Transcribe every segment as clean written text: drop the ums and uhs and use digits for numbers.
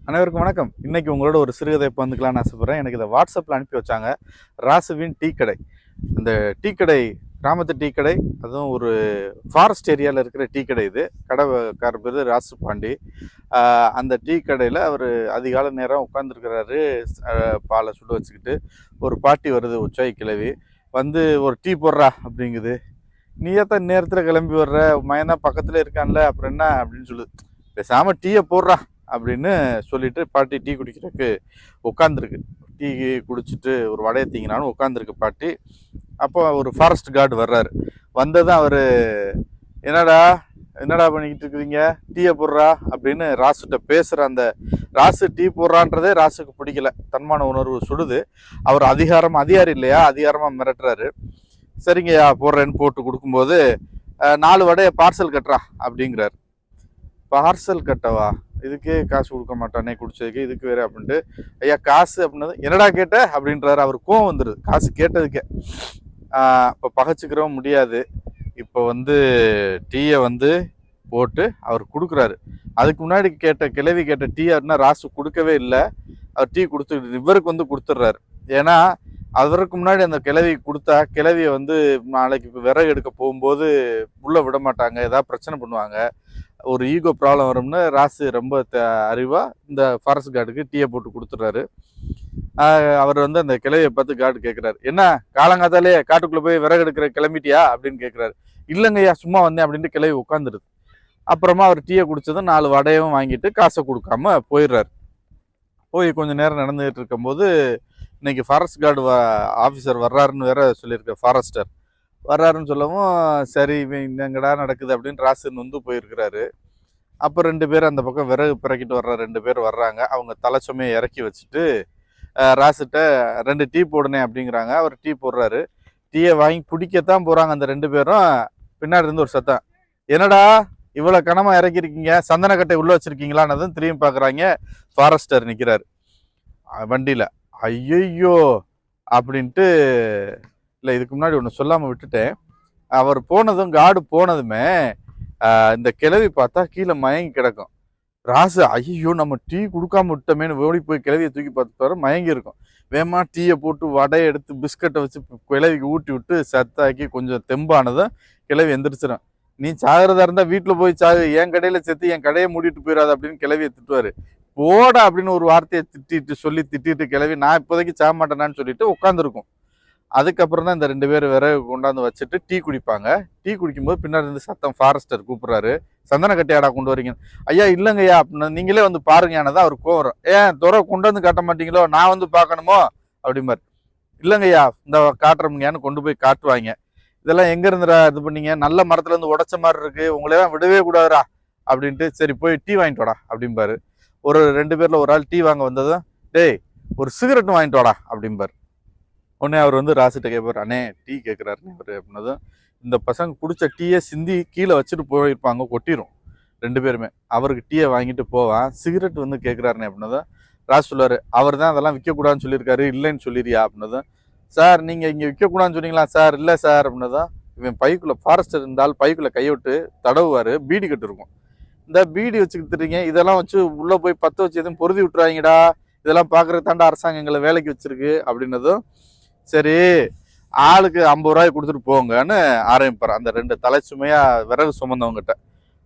அனைவருக்கும் வணக்கம். இன்னைக்கு உங்களோட ஒரு சிறுகதை பகிர்ந்துக்கலாம்னு ஆசைப்படுறேன். எனக்கு இதை வாட்ஸ்அப்பில் அனுப்பி வச்சாங்க. ராசுவின் டீ கடை. இந்த டீ கடை கிராமத்து டீ கடை, அதுவும் ஒரு ஃபாரஸ்ட் ஏரியாவில் இருக்கிற டீ கடை. இது கடைக்காரர் பேர் ராசு பாண்டி. அந்த டீ கடையில் அவர் அதிகாலை நேரம் உட்காந்துருக்கிறாரு. பாலை சுட வச்சுக்கிட்டு ஒரு பாட்டி வருது, உச்சாய் கிளவி வந்து ஒரு டீ போடுறா அப்படிங்குது. நீயே தான் நேரத்தில் கிளம்பி வர்ற, மயந்தான் பக்கத்தில் இருக்கான்ல, அப்புறம் என்ன அப்படின்னு சொல்லுது. பேசாமல் டீயை போடுறா அப்படின்னு சொல்லிட்டு பாட்டி டீ குடிக்கிறதுக்கு உட்காந்துருக்கு. டீ குடிச்சிட்டு ஒரு வடையை தீங்கினாலும் உட்காந்துருக்கு பாட்டி. அப்போ ஒரு ஃபாரஸ்ட் கார்டு வர்றாரு. வந்ததும் அவர் என்னடா என்னடா பண்ணிக்கிட்டு இருக்கிறீங்க, டீயை போடுறா அப்படின்னு ராசுகிட்ட பேசுகிற அந்த ராசு டீ போடுறான்றதே ராசுக்கு பிடிக்கல. தன்மான உணர்வு சுடுது. அவர் அதிகாரி இல்லையா, அதிகாரமாக மிரட்டுறாரு. சரிங்கய்யா போடுறேன்னு போட்டு கொடுக்கும்போது 4 வடையை பார்சல் கட்டுறா அப்படிங்கிறார். பார்சல் கட்டவா, இதுக்கே காசு கொடுக்க மாட்டானே குடிச்சதுக்கு, இதுக்கு வேற அப்படின்ட்டு ஐயா காசு அப்படின்னது என்னடா கேட்ட அப்படின்றாரு. அவர் கோவம் வந்துடுது காசு கேட்டதுக்கே. இப்போ பகைச்சிக்கிறவும் முடியாது. இப்போ டீயை போட்டு அவர் கொடுக்குறாரு. அதுக்கு முன்னாடி கிளவி கேட்ட டீ அப்படின்னா ராசு கொடுக்கவே இல்லை. அவர் டீ கொடுத்து இவருக்கு கொடுத்துட்றாரு. ஏன்னா அதற்கு முன்னாடி அந்த கிளவி கொடுத்தா கிளவியை நாளைக்கு இப்போ விறகு எடுக்க போகும்போது உள்ள விட மாட்டாங்க, ஏதாவது பிரச்சனை பண்ணுவாங்க, ஒரு ஈகோ ப்ராப்ளம் வரும்னு ராசு ரொம்ப அறிவாக இந்த ஃபாரஸ்ட் கார்டுக்கு டீயை போட்டு கொடுத்துட்றாரு. அவர் அந்த கிளவியை பார்த்து கார்டு கேட்குறாரு, என்ன காலங்காத்தாலே காட்டுக்குள்ளே போய் விறகு எடுக்கிற கிளம்பிட்டியா அப்படின்னு கேட்குறாரு. இல்லைங்கய்யா சும்மா வந்தேன் அப்படின்ட்டு கிளவி உட்காந்துருது. அப்புறமா அவர் டீயை குடிச்சதும் 4 வடையும் வாங்கிட்டு காசை கொடுக்காம போயிடுறாரு. போய் கொஞ்சம் நேரம் நடந்துகிட்டு இருக்கும்போது இன்னைக்கு ஃபாரஸ்ட் கார்டு ஆஃபீஸர் வர்றாருன்னு வேற சொல்லியிருக்க, ஃபாரஸ்டர் வர்றாருன்னு சொல்லவும் சரி எங்கடா நடக்குது அப்படின்னு ராசுன்னு போயிருக்கிறாரு. அப்போ 2 பேர் அந்த பக்கம் விறகு பிறக்கிட்டு வர்ற 2 பேர் வர்றாங்க. அவங்க தலைச்சுமையை இறக்கி வச்சுட்டு ராசுகிட்ட 2 டீ போடுனேன் அப்படிங்கிறாங்க. அவர் டீ போடுறாரு. டீயை வாங்கி குடிக்கத்தான் போகிறாங்க அந்த 2 பேரும். பின்னாடி இருந்து ஒரு சத்தம், என்னடா இவ்வளோ கனமாக இறக்கிருக்கீங்க, சந்தனக்கட்டை உள்ளே வச்சுருக்கீங்களான்னு திரும்பி பார்க்குறாங்க. ஃபாரஸ்டர் நிற்கிறாரு வண்டியில். ஐயோ அப்படின்ட்டு, இல்லை இதுக்கு முன்னாடி ஒன்று சொல்லாமல் விட்டுட்டேன். அவர் போனதும் கார்டு போனதுமே இந்த கிளவி பார்த்தா கீழே மயங்கி கிடக்கும். ராசு ஐயோ நம்ம டீ கொடுக்காம விட்டோமேனு ஓடி போய் கிளவியை தூக்கி பார்த்துப்பாரு. மயங்கி இருக்கும். வேமா டீயை போட்டு வடையை எடுத்து பிஸ்கட்டை வச்சு கிளவிக்கு ஊட்டி விட்டு சத்தாக்கி கொஞ்சம் தெம்பானதும் கிளவி எந்திரிச்சிடும். நீ சாகிறதா இருந்தால் வீட்டில் போய் சாகு, என் கடையில் சேர்த்து என் கடையை மூடிட்டு போயிடாது அப்படின்னு கிளவியை திட்டுவார். போடா அப்படின்னு ஒரு வார்த்தையை திட்டிட்டு கிளவி நான் இப்போதைக்கு சாக மாட்டேனான்னு சொல்லிட்டு உட்காந்துருக்கும். அதுக்கப்புறம் தான் இந்த 2 பேர் விறகு கொண்டாந்து வச்சுட்டு டீ குடிப்பாங்க. டீ குடிக்கும்போது பின்னாடி இருந்து சத்தம், ஃபாரஸ்டர் கூப்பிட்றாரு, சந்தன கட்டையாடா கொண்டு வரீங்க. ஐயா இல்லைங்கய்யா அப்படின்னு நீங்களே பாருங்கயானதான் அவர் கோவரம். ஏன் துறை கொண்டு காட்ட மாட்டீங்களோ, நான் பார்க்கணுமோ அப்படிம்பாரு. இல்லைங்கய்யா இந்த காட்டுறோம்ங்கன்னு கொண்டு போய் காட்டுவாங்க. இதெல்லாம் எங்க இருந்துடா இது பண்ணீங்க, நல்ல மரத்துல இருந்து உடைச்ச மாதிரி இருக்கு, உங்களையெல்லாம் விடவே கூடாதுரா அப்படின்ட்டு சரி போய் டீ வாங்கிட்டு வாடா அப்படிம்பாரு. ஒரு 2 பேர்ல ஒரு ஆள் டீ வாங்க வந்ததும் டேய் ஒரு சிகரெட் வாங்கிட்டு வாடா அப்படிம்பாரு. உடனே அவர் ராசுகிட்ட கேட்பார், அண்ணே டீ கேட்குறாருன்னு அவர் அப்படின்னதும் இந்த பசங்க குடிச்ச டீயை சிந்தி கீழே வச்சுட்டு போயிருப்பாங்க, கொட்டிடும் 2 பேருமே. அவருக்கு டீயை வாங்கிட்டு போவான். சிகரெட் கேட்குறாருனே அப்படின்னதும் ராசு சொல்லுவார், அவர் தான் அதெல்லாம் விற்கக்கூடாதுன்னு சொல்லியிருக்காரு, இல்லைன்னு சொல்லிடுறியா அப்படின்னதும் சார் நீங்கள் இங்கே விற்கக்கூடாதுன்னு சொன்னீங்களா சார், இல்லை சார் அப்படின்னதும் இவன் பைக்குள்ளே ஃபாரஸ்டர் இருந்தால் பைக்குள்ளே கைவிட்டு தடவுவார். பீடி கட்டு இருக்கும். இந்த பீடி வச்சுக்கிட்டுறீங்க, இதெல்லாம் வச்சு உள்ளே போய் 10 வச்சு எதுவும் பொருதி விட்டுறாங்கடா, இதெல்லாம் பார்க்குறது தாண்டா அரசாங்கம் எங்களை வேலைக்கு வச்சிருக்கு அப்படின்னதும் சரி ஆளுக்கு 50 ரூபாய் கொடுத்துட்டு போங்கன்னு ஆரம்பிப்பார் அந்த 2 தலைச்சுமையா விறகு சுமந்தவங்ககிட்ட.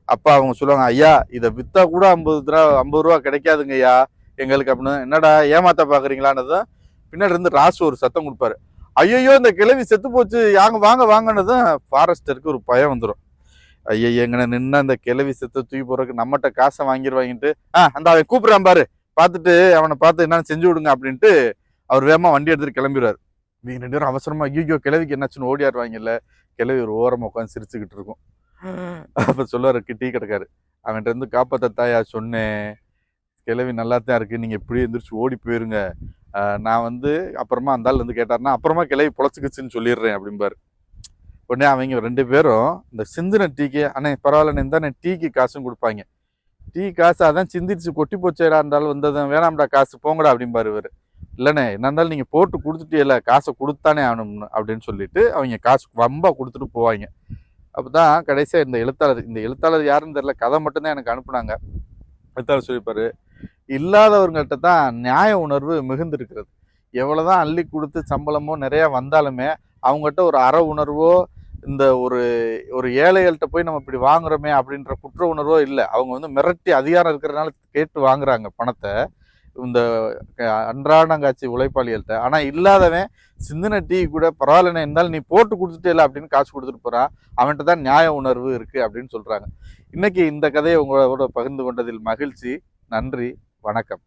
அப்போ அவங்க சொல்லுவாங்க, ஐயா இதை விற்றா கூட 50 ரூபா கிடைக்காதுங்க ஐயா எங்களுக்கு அப்படின்னு. என்னடா ஏமாத்த பார்க்குறீங்களான்னதும் பின்னாடி இருந்து ராசு ஒரு சத்தம் கொடுப்பாரு, ஐயோ இந்த கிளவி செத்து போச்சு வாங்கன்னதும் ஃபாரஸ்டருக்கு ஒரு பயம் வந்துடும். ஐயோ எங்கன நின்று அந்த கிளவி செத்து தூக்கி போறதுக்கு நம்மகிட்ட காசை வாங்கிடுவாங்கிட்டு அந்த அவன் கூப்பிடுறான் பாரு, பார்த்துட்டு அவனை பார்த்து என்னன்னு செஞ்சு விடுங்க அப்படின்ட்டு அவர் வேகமாக வண்டி எடுத்துட்டு கிளம்பிடுவார். இவங்க 2 பேரும் அவசரமா ஐயோ கிளவிக்கு என்னாச்சுன்னு ஓடியாடுவாங்கல்ல. கிளவி ஒரு ஓரமாக உட்காந்து சிரிச்சுக்கிட்டு இருக்கும். அப்போ சொல்லுவார் டீ கிடக்காரு, அவன்கிட்ட இருந்து காப்பாத்தாயா சொன்னேன், கிளவி நல்லா தான் இருக்கு, நீங்க இப்படியே எந்திரிச்சு ஓடி போயிருங்க, நான் அப்புறமா அந்த ஆள் கேட்டாருன்னா அப்புறமா கிளவி பொழைச்சிக்கிச்சுன்னு சொல்லிடுறேன் அப்படிம்பாரு. உடனே அவங்க 2 பேரும் இந்த சிந்தின டீக்கு அண்ணே பரவாயில்லண்ணே இருந்தா டீக்கு காசும் கொடுப்பாங்க. டீ காசு அதான் சிந்திச்சு கொட்டி போச்சேடா இருந்தாலும் வந்ததும் வேணாம்டா காசு போங்கடா அப்படிம்பாரு இவர். இல்லைண்ணே என்ன இருந்தாலும் நீங்கள் போட்டு கொடுத்துட்டே காசை கொடுத்தானே ஆகணும்னு அப்படின்னு சொல்லிட்டு அவங்க காசு வம்பா கொடுத்துட்டு போவாங்க. அப்போ தான் கடைசியாக இந்த எழுத்தாளர் யாருன்னு தெரியல, கதை மட்டும்தான் எனக்கு அனுப்புனாங்க. எழுத்தாளர் சொல்லிப்பாரு, இல்லாதவங்கள்ட்ட தான் நியாய உணர்வு மிகுந்திருக்கிறது. எவ்வளவுதான் அள்ளி கொடுத்து சம்பளமோ நிறைய வந்தாலுமே அவங்ககிட்ட ஒரு அற உணர்வோ, இந்த ஒரு ஒரு ஏழைகள்கிட்ட போய் நம்ம இப்படி வாங்குறோமே அப்படின்ற குற்ற உணர்வோ இல்லை. அவங்க வந்து மிரட்டி அதிகாரம் இருக்கிறதுனால கேட்டு வாங்குறாங்க பணத்தை, இந்த அன்றாடங்காட்சி உழைப்பாளிகள்கிட்ட. ஆனா இல்லாதவன் சிந்தின டீ கூட பரவாயில்லன்னு இருந்தாலும் நீ போட்டு கொடுத்துட்டே இல்லை அப்படின்னு காசு கொடுத்துட்டு போறான். அவன்கிட்ட தான் நியாய உணர்வு இருக்கு அப்படின்னு சொல்றாங்க. இன்னைக்கு இந்த கதையை உங்களோட பகிர்ந்து கொண்டதில் மகிழ்ச்சி. நன்றி, வணக்கம்.